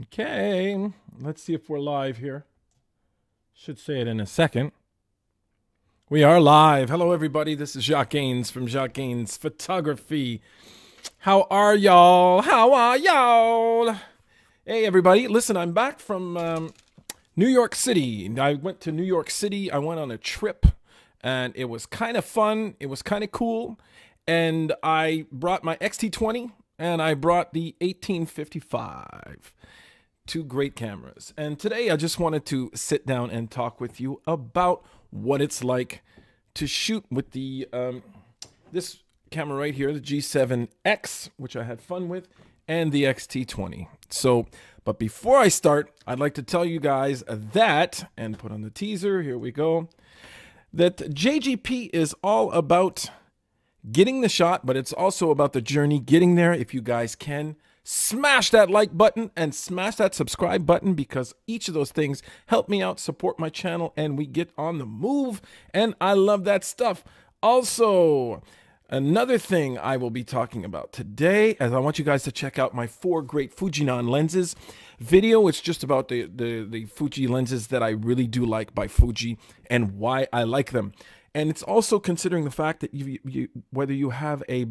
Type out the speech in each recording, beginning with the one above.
Okay, let's see if we're live here. Should say it in a second. We are live. Hello, everybody. This is Jacques Gaines from Jacques Gaines Photography. How are y'all? How are y'all? Hey, everybody. Listen, I'm back from New York City. I went to New York City. I went on a trip, and it was kind of fun. It was kind of cool. And I brought my X-T20, and I brought the 1855. Two great cameras. And today I just wanted to sit down and talk with you about what it's like to shoot with the this camera right here, the G7X, which I had fun with, and the X-T20. So, but before I start, I'd like to tell you guys that, and put on the teaser, here we go, that JGP is all about getting the shot, but it's also about the journey getting there. If you guys can, smash that like button and smash that subscribe button, because each of those things help me out, support my channel, and we get on the move, and I love that stuff. Also, another thing I will be talking about today, as I want you guys to check out my 4 great Fujinon lenses video. It's just about the Fuji lenses that I really do like by Fuji and why I like them. And it's also considering the fact that whether you have a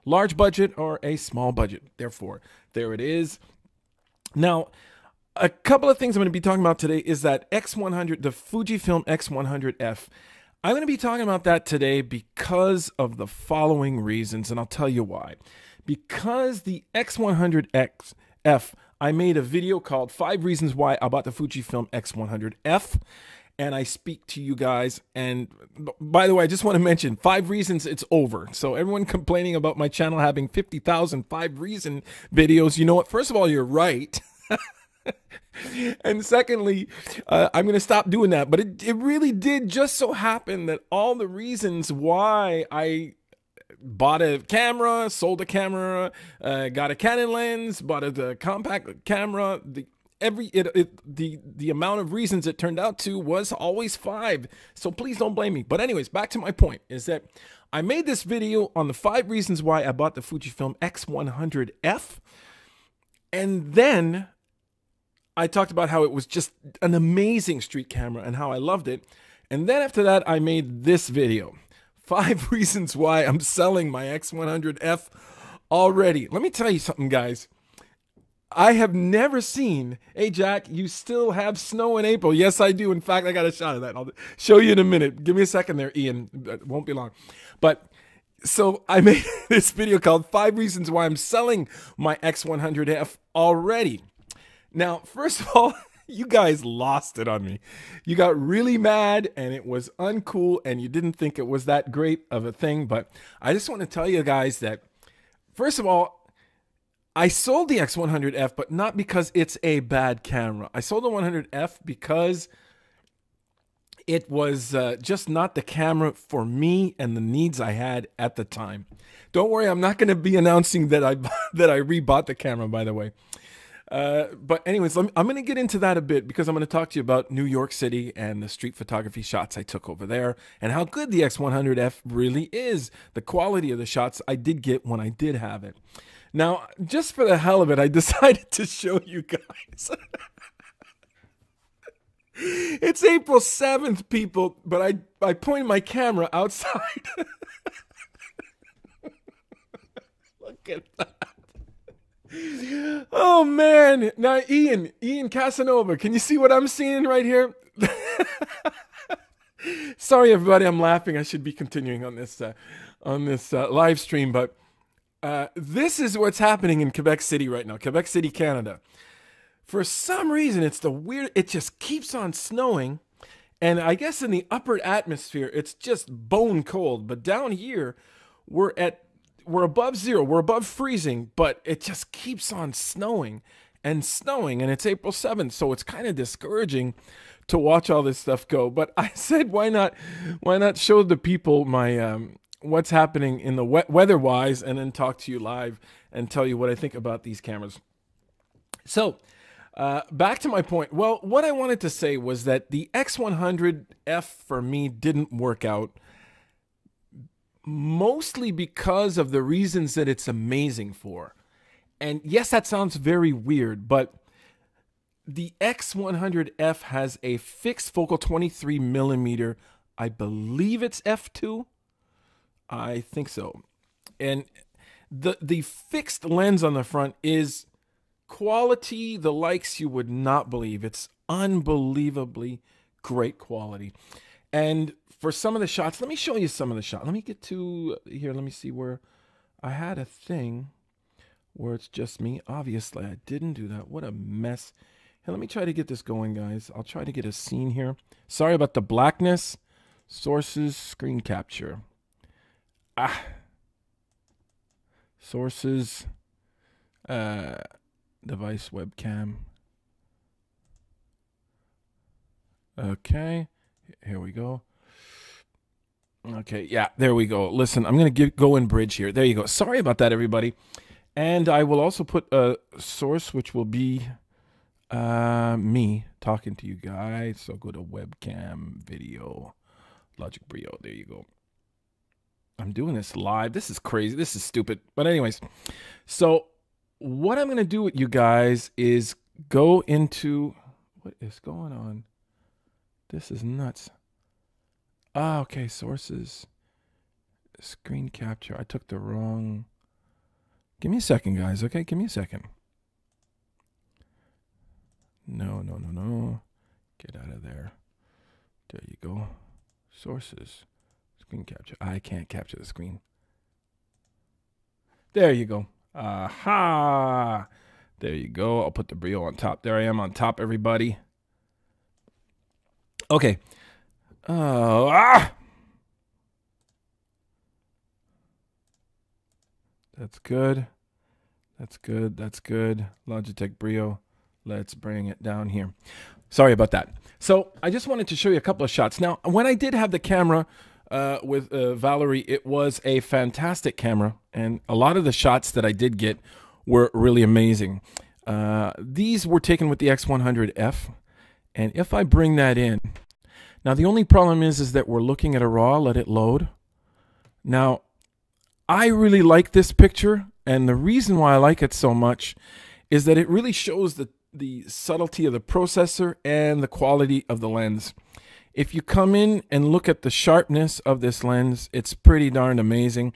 large budget or a small budget. Therefore, there it is. Now, a couple of things I'm going to be talking about today is that X100, the Fujifilm X100F. I'm going to be talking about that today because of the following reasons, and I'll tell you why. Because the X100F, I made a video called 5 Reasons Why I Bought the Fujifilm X100F. And I speak to you guys. And by the way, I just want to mention 5 reasons it's over. So everyone complaining about my channel having 50,000 5 reason videos, you know what? First of all, you're right. And secondly, I'm going to stop doing that. But it really did just so happen that all the reasons why I bought a camera, sold a camera, got a Canon lens, bought a compact camera, the amount of reasons it turned out to was always 5. So please don't blame me. But anyways, back to my point is that I made this video on the 5 reasons why I bought the Fujifilm X100F. And then I talked about how it was just an amazing street camera and how I loved it. And then after that, I made this video. 5 reasons why I'm selling my X100F already. Let me tell you something, guys. I have never seen, hey Jack, you still have snow in April. Yes, I do. In fact, I got a shot of that. I'll show you in a minute. Give me a second there, Ian. It won't be long. But so I made this video called 5 Reasons Why I'm Selling My X100F Already. Now, first of all, you guys lost it on me. You got really mad and it was uncool and you didn't think it was that great of a thing. But I just want to tell you guys that, first of all, I sold the X100F, but not because it's a bad camera. I sold the 100F because it was just not the camera for me and the needs I had at the time. Don't worry, I'm not going to be announcing that I rebought the camera, by the way. But anyways, I'm going to get into that a bit because I'm going to talk to you about New York City and the street photography shots I took over there and how good the X100F really is, the quality of the shots I did get when I did have it. Now, just for the hell of it, I decided to show you guys. It's April 7th, people, but I pointed my camera outside. Look at that. Oh, man. Now, Ian Casanova, can you see what I'm seeing right here? Sorry, everybody, I'm laughing. I should be continuing on this live stream, but this is what's happening in Quebec City right now, Quebec City, Canada. For some reason, it just keeps on snowing. And I guess in the upper atmosphere, it's just bone cold. But down here, we're above 0. We're above freezing, but it just keeps on snowing. And it's April 7th. So it's kind of discouraging to watch all this stuff go. But I said, why not show the people my, what's happening in the weather-wise, and then talk to you live and tell you what I think about these cameras. So, back to my point. Well, what I wanted to say was that the X100F for me didn't work out, mostly because of the reasons that it's amazing for. And yes, that sounds very weird, but the X100F has a fixed focal 23 millimeter. I believe it's f2. I think so. And the fixed lens on the front is quality, the likes you would not believe. It's unbelievably great quality. And for some of the shots, let me show you some of the shots. Let me get to here. Let me see where I had a thing where it's just me. Obviously, I didn't do that. What a mess. Hey, let me try to get this going, guys. I'll try to get a scene here. Sorry about the blackness. Sources, screen capture. Sources, device webcam. Okay, here we go. Okay, yeah, there we go. Listen, I'm going to go in bridge here. There you go. Sorry about that, everybody. And I will also put a source, which will be me talking to you guys. So go to webcam, video, Logic Brio. There you go. I'm doing this live. This is crazy. This is stupid. But anyways, so what I'm going to do with you guys is go into... What is going on? This is nuts. Okay, sources. Screen capture. I took the wrong... Give me a second, guys. Okay, give me a second. No. Get out of there. There you go. Sources. Screen capture. I can't capture the screen. There you go. Aha! There you go. I'll put the Brio on top. There I am on top, everybody. Okay. That's good. That's good. That's good. Logitech Brio. Let's bring it down here. Sorry about that. So I just wanted to show you a couple of shots. Now, when I did have the camera with Valerie, it was a fantastic camera. And a lot of the shots that I did get were really amazing. These were taken with the X100F. And if I bring that in, now the only problem is that we're looking at a RAW. Let it load. Now, I really like this picture, and the reason why I like it so much is that it really shows the subtlety of the processor and the quality of the lens. If you come in and look at the sharpness of this lens, it's pretty darn amazing.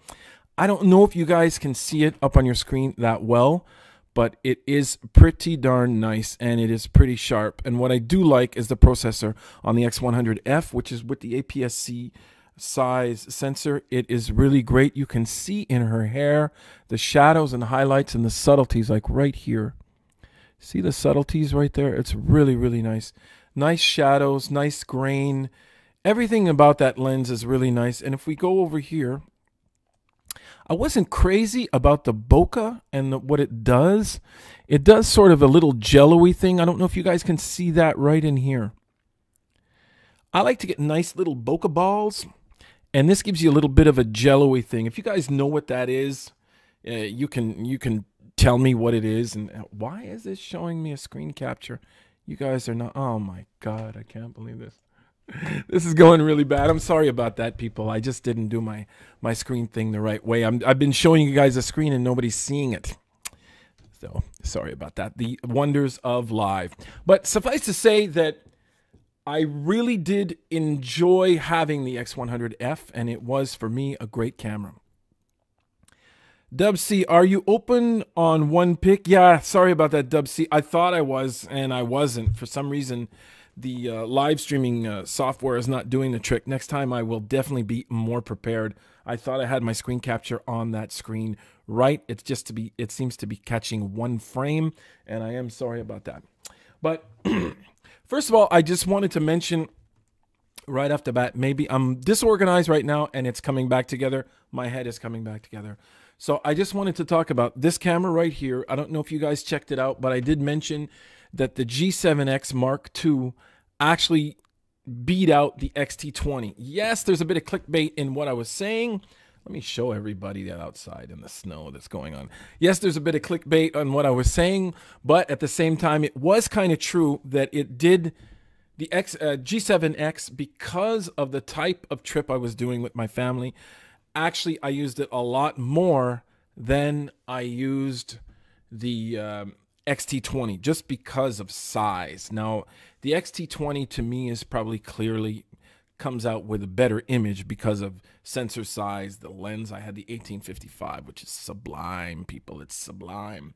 I don't know if you guys can see it up on your screen that well, but it is pretty darn nice, and it is pretty sharp. And what I do like is the processor on the X100F, which is with the APS-C size sensor. It is really great. You can see in her hair the shadows and the highlights and the subtleties, like right here. See the subtleties right there? It's really, really nice. Nice shadows, nice grain. Everything about that lens is really nice. And if we go over here, I wasn't crazy about the bokeh and what it does. It does sort of a little jello-y thing. I don't know if you guys can see that right in here. I like to get nice little bokeh balls. And this gives you a little bit of a jello-y thing. If you guys know what that is, you can tell me what it is. And why is this showing me a screen capture? You guys are not... Oh, my God. I can't believe this. This is going really bad. I'm sorry about that, people. I just didn't do my screen thing the right way. I've been showing you guys a screen and nobody's seeing it. So, sorry about that. The wonders of live. But suffice to say that I really did enjoy having the X100F, and it was, for me, a great camera. Dub C, are you open on one pic? Yeah, sorry about that, Dub C. I thought I was, and I wasn't. For some reason, the live streaming software is not doing the trick. Next time, I will definitely be more prepared. I thought I had my screen capture on that screen right. It's just it seems to be catching one frame, and I am sorry about that. But... First of all, I just wanted to mention right off the bat, maybe I'm disorganized right now and it's coming back together. My head is coming back together. So I just wanted to talk about this camera right here. I don't know if you guys checked it out, but I did mention that the G7X Mark II actually beat out the X-T20. Yes, there's a bit of clickbait in what I was saying. Let me show everybody that outside in the snow that's going on. Yes, there's a bit of clickbait on what I was saying, but at the same time, it was kind of true that it did the G7X, because of the type of trip I was doing with my family. Actually, I used it a lot more than I used the X-T20 just because of size. Now, the X-T20 to me is probably clearly comes out with a better image because of sensor size, the lens. I had the 1855, which is sublime, people. It's sublime.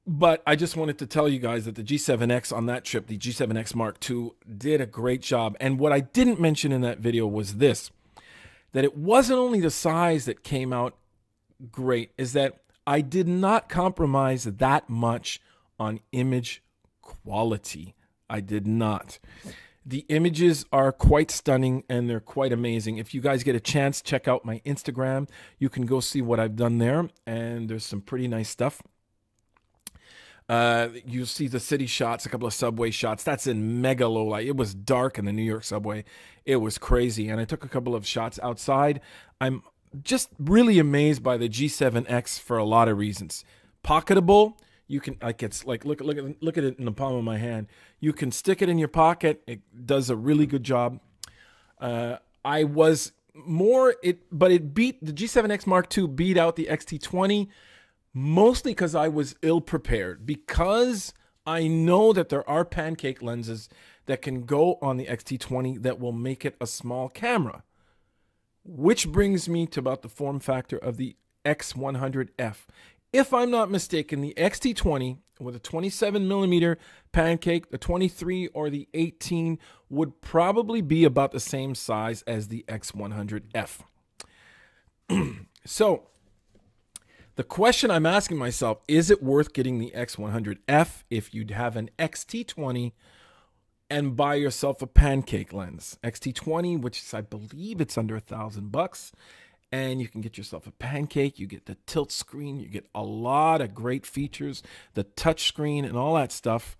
But I just wanted to tell you guys that the G7X on that trip, the G7X Mark II, did a great job. And what I didn't mention in that video was this, that it wasn't only the size that came out great, is that I did not compromise that much on image quality. I did not. The images are quite stunning and they're quite amazing. If you guys get a chance, check out my Instagram. You can go see what I've done there, and there's some pretty nice stuff. You'll see the city shots, a couple of subway shots. That's in mega low light. It was dark in the New York subway. It was crazy. And I took a couple of shots outside. I'm just really amazed by the G7X for a lot of reasons. Pocketable. You can, like, it's like, look at it in the palm of my hand. You can stick it in your pocket. It does a really good job. I was more, but it beat, the G7X Mark II beat out the X-T20, mostly because I was ill prepared, because I know that there are pancake lenses that can go on the X-T20 that will make it a small camera, which brings me to about the form factor of the X100F. If I'm not mistaken, the X-T20 with a 27mm pancake, the 23 or the 18 would probably be about the same size as the X100F. So the question I'm asking myself, is it worth getting the X100F if you'd have an X-T20 and buy yourself a pancake lens? X-T20, which is, I believe it's under $1,000, and you can get yourself a pancake. You get the tilt screen, you get a lot of great features, the touch screen and all that stuff.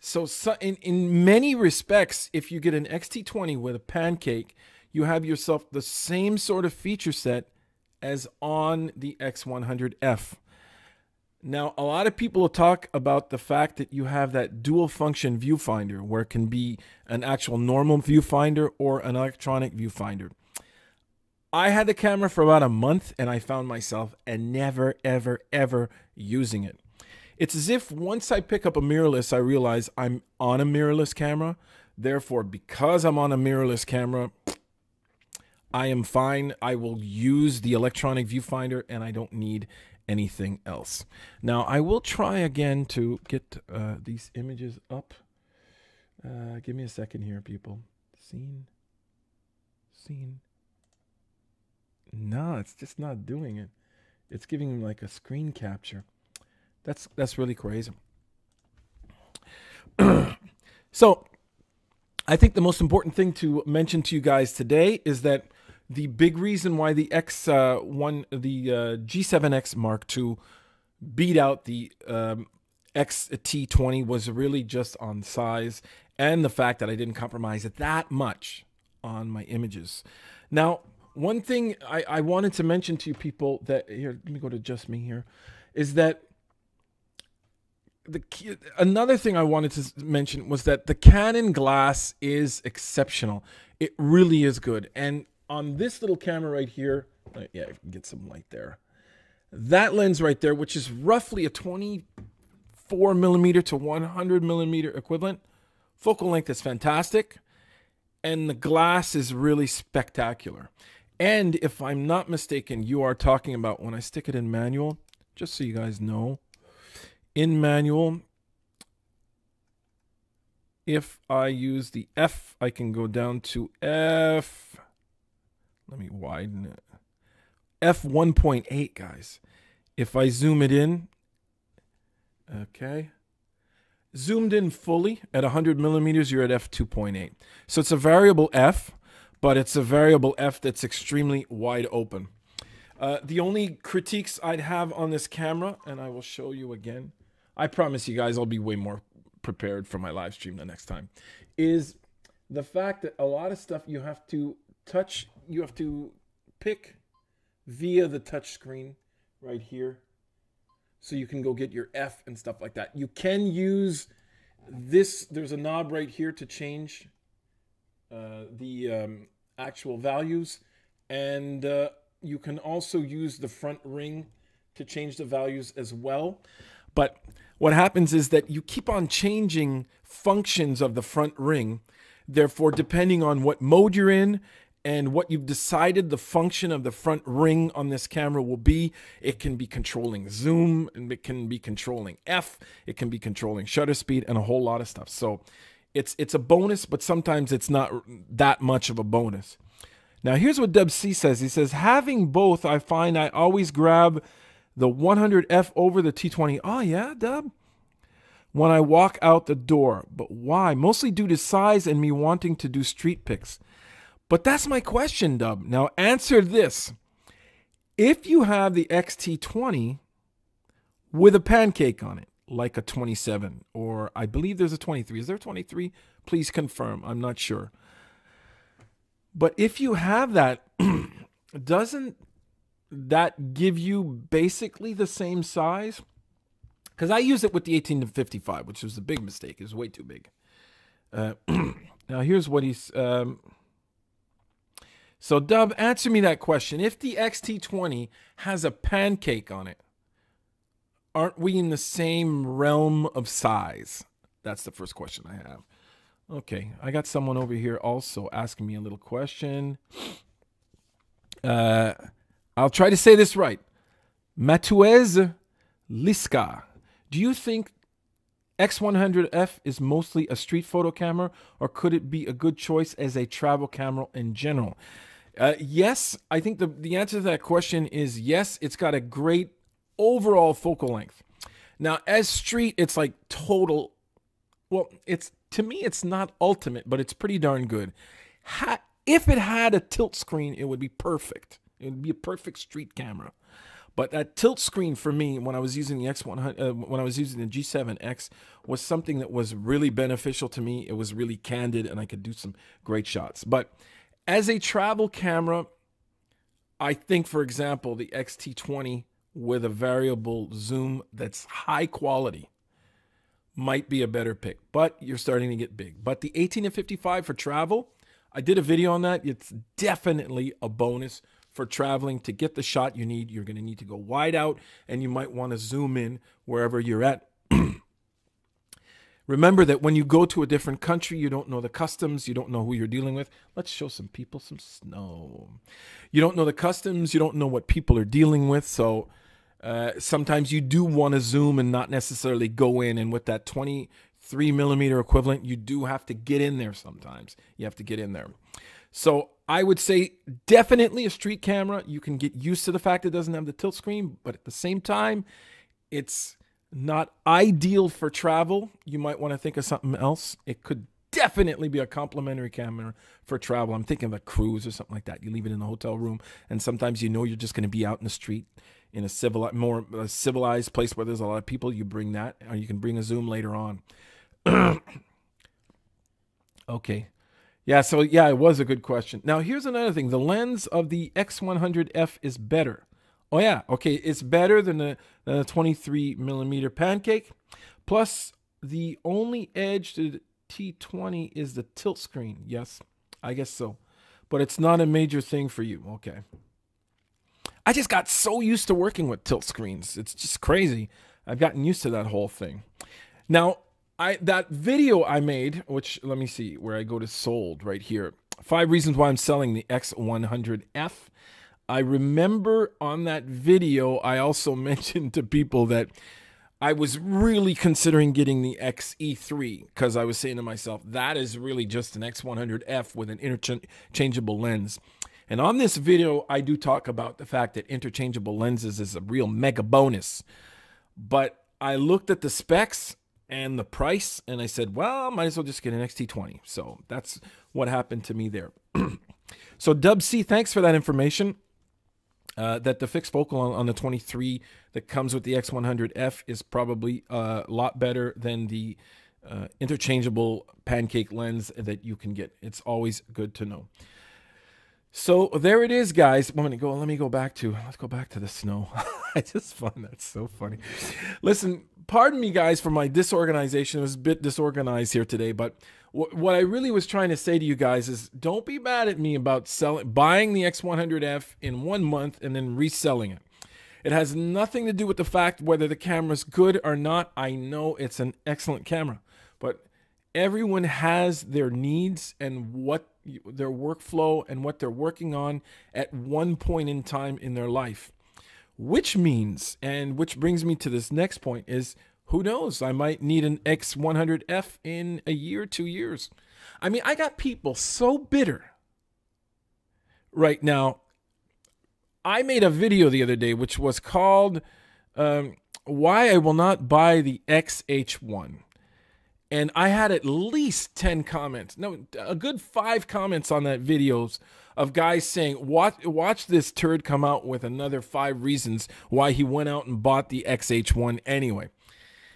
So in many respects, if you get an X-T20 with a pancake, you have yourself the same sort of feature set as on the X100F. Now, a lot of people will talk about the fact that you have that dual function viewfinder, where it can be an actual normal viewfinder or an electronic viewfinder. I had the camera for about a month and I found myself never, ever, ever using it. It's as if once I pick up a mirrorless, I realize I'm on a mirrorless camera. Therefore, because I'm on a mirrorless camera, I am fine. I will use the electronic viewfinder and I don't need anything else. Now, I will try again to get these images up. Give me a second here, people. Scene. No, it's just not doing it. It's giving me like a screen capture. That's really crazy. So, I think the most important thing to mention to you guys today is that the big reason why the G7X Mark II beat out the X-T20 was really just on size and the fact that I didn't compromise it that much on my images. Now, one thing I wanted to mention to you people that, here, let me go to just me here, is that another thing I wanted to mention was that the Canon glass is exceptional. It really is good. And on this little camera right here, yeah, I can get some light there. That lens right there, which is roughly a 24mm to 100mm equivalent, focal length is fantastic. And the glass is really spectacular. And if I'm not mistaken, you are talking about, when I stick it in manual, just so you guys know, in manual, if I use the F, I can go down to F. Let me widen it. F1.8, guys. If I zoom it in, okay. Zoomed in fully at 100mm, you're at F2.8. So it's a variable F, but it's a variable F that's extremely wide open. The only critiques I'd have on this camera, and I will show you again, I promise you guys I'll be way more prepared for my live stream the next time, is the fact that a lot of stuff you have to touch, you have to pick via the touch screen right here. So you can go get your F and stuff like that. You can use this. There's a knob right here to change the actual values. And you can also use the front ring to change the values as well. But what happens is that you keep on changing functions of the front ring. Therefore, depending on what mode you're in and what you've decided the function of the front ring on this camera will be, it can be controlling zoom, and it can be controlling f, it can be controlling shutter speed, and a whole lot of stuff. So it's a bonus, but sometimes it's not that much of a bonus. Now here's what Dub C says. He says, having both, I find I always grab the 100F over the T20. Oh yeah, Dub? When I walk out the door. But why? Mostly due to size and me wanting to do street pics. But that's my question, Dub. Now answer this. If you have the X-T20 with a pancake on it, like a 27, or I believe there's a 23. Is there a 23? Please confirm. I'm not sure. But if you have that, doesn't that give you basically the same size? Because I use it with the 18-55, which was a big mistake. It was way too big. Now here's what he's... So Dub, answer me that question. If the X-T20 has a pancake on it, aren't we in the same realm of size? That's the first question I have. Okay, I got someone over here also asking me a little question. I'll try to say this right. Matuez Liska. Do you think X100F is mostly a street photo camera, or could it be a good choice as a travel camera in general? Yes, I think the answer to that question is yes. It's got a great overall focal length. Now, as street, it's like total. Well, to me, it's not ultimate, but it's pretty darn good. If it had a tilt screen, it would be perfect. It would be a perfect street camera. But that tilt screen for me, when I was using the X100, when I was using the G7X, was something that was really beneficial to me. It was really candid, and I could do some great shots. But as a travel camera, I think, for example, the X-T20 with a variable zoom that's high quality might be a better pick. But you're starting to get big. But the 18-55 for travel, I did a video on that. It's definitely a bonus for traveling. To get the shot you need, you're going to need to go wide out, and you might want to zoom in wherever you're at. Remember that when you go to a different country, you don't know the customs, you don't know who you're dealing with. Let's show some people some snow. You don't know the customs, you don't know what people are dealing with, so sometimes you do want to zoom and not necessarily go in, and with that 23mm equivalent, you do have to get in there sometimes. You have to get in there. So I would say definitely a street camera. You can get used to the fact it doesn't have the tilt screen, but at the same time, it's not ideal for travel. You might want to think of something else. It could definitely be a complementary camera for travel. I'm thinking of a cruise or something like that. You leave it in the hotel room, and sometimes you know you're just going to be out in the street in a more civilized place where there's a lot of people. You bring that, or you can bring a zoom later on. Okay. Yeah, so yeah, it was a good question. Now, here's another thing. The lens of the X100F is better. Oh, yeah. Okay, it's better than the 23mm pancake. Plus, the only edge to the T20 is the tilt screen. Yes, I guess so. But it's not a major thing for you. Okay. I just got so used to working with tilt screens. It's just crazy. I've gotten used to that whole thing. Now, that video I made, which, let me see, where I go to sold right here. 5 reasons why I'm selling the X100F. I remember on that video, I also mentioned to people that I was really considering getting the XE3, because I was saying to myself, that is really just an X100F with an interchangeable lens. And on this video, I do talk about the fact that interchangeable lenses is a real mega bonus. But I looked at the specs and the price, and I said, well, I might as well just get an X-T20. So that's what happened to me there. So Dub C, thanks for that information. That the fixed focal on the 23 that comes with the X100F is probably a lot better than the interchangeable pancake lens that you can get. It's always good to know. So there it is, guys. Let me go back to the snow. I just find that so funny. Listen, pardon me, guys, for my disorganization. It was a bit disorganized here today, but what I really was trying to say to you guys is, don't be mad at me about buying the X100F in 1 month and then reselling it. It has nothing to do with the fact whether the camera's good or not. I know it's an excellent camera, but everyone has their needs and what their workflow and what they're working on at one point in time in their life. Which means, and which brings me to this next point, is who knows? I might need an X100F in a year, 2 years. I mean, I got people so bitter right now. I made a video the other day which was called Why I Will Not Buy the XH1. And I had at least 10 comments. No, a good 5 comments on that video of guys saying, watch this turd come out with another 5 reasons why he went out and bought the XH1 anyway.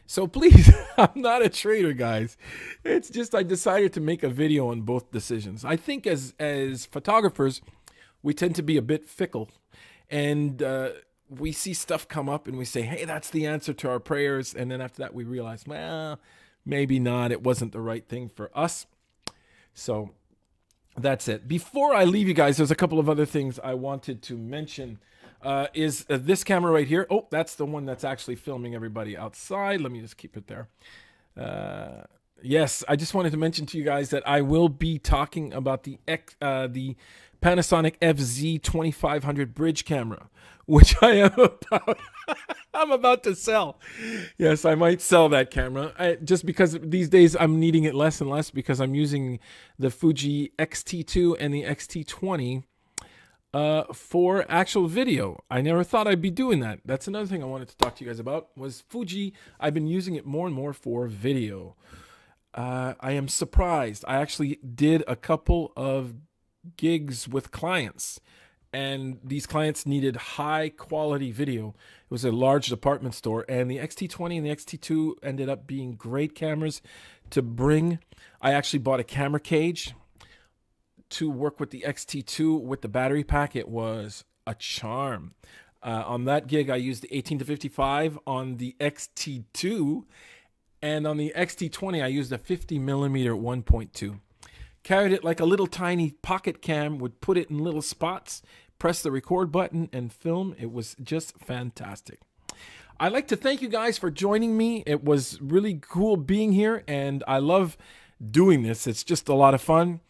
So please, I'm not a traitor, guys. It's just I decided to make a video on both decisions. I think as photographers, we tend to be a bit fickle. And we see stuff come up and we say, hey, that's the answer to our prayers. And then after that, we realize, well, maybe not. It wasn't the right thing for us. So that's it. Before I leave you guys, there's a couple of other things I wanted to mention. Is this camera right here. Oh, that's the one that's actually filming everybody outside. Let me just keep it there. Yes, I just wanted to mention to you guys that I will be talking about the Panasonic FZ2500 bridge camera, which I'm about to sell. Yes, I might sell that camera just because these days I'm needing it less and less because I'm using the Fuji X-T2 and the X-T20 for actual video. I never thought I'd be doing that. That's another thing I wanted to talk to you guys about was Fuji. I've been using it more and more for video. I am surprised. I actually did a couple of gigs with clients, and these clients needed high quality video. It was a large department store, and the X-T20 and the X-T2 ended up being great cameras to bring. I actually bought a camera cage to work with the X-T2 with the battery pack. It was a charm. On that gig, I used the 18-55 on the X-T2, and on the X-T20, I used a 50mm 1.2. Carried it like a little tiny pocket cam, would put it in little spots, press the record button, and film. It was just fantastic. I'd like to thank you guys for joining me. It was really cool being here, and I love doing this. It's just a lot of fun.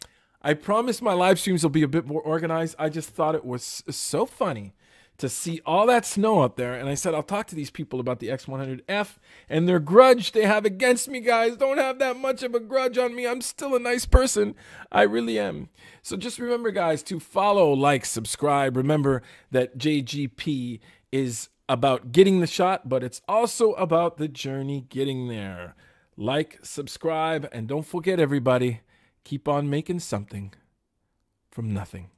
I promise my live streams will be a bit more organized. I just thought it was so funny to see all that snow out there. And I said, I'll talk to these people about the X100F and their grudge they have against me, guys. Don't have that much of a grudge on me. I'm still a nice person. I really am. So just remember, guys, to follow, like, subscribe. Remember that JGP is about getting the shot, but it's also about the journey getting there. Like, subscribe, and don't forget, everybody, keep on making something from nothing.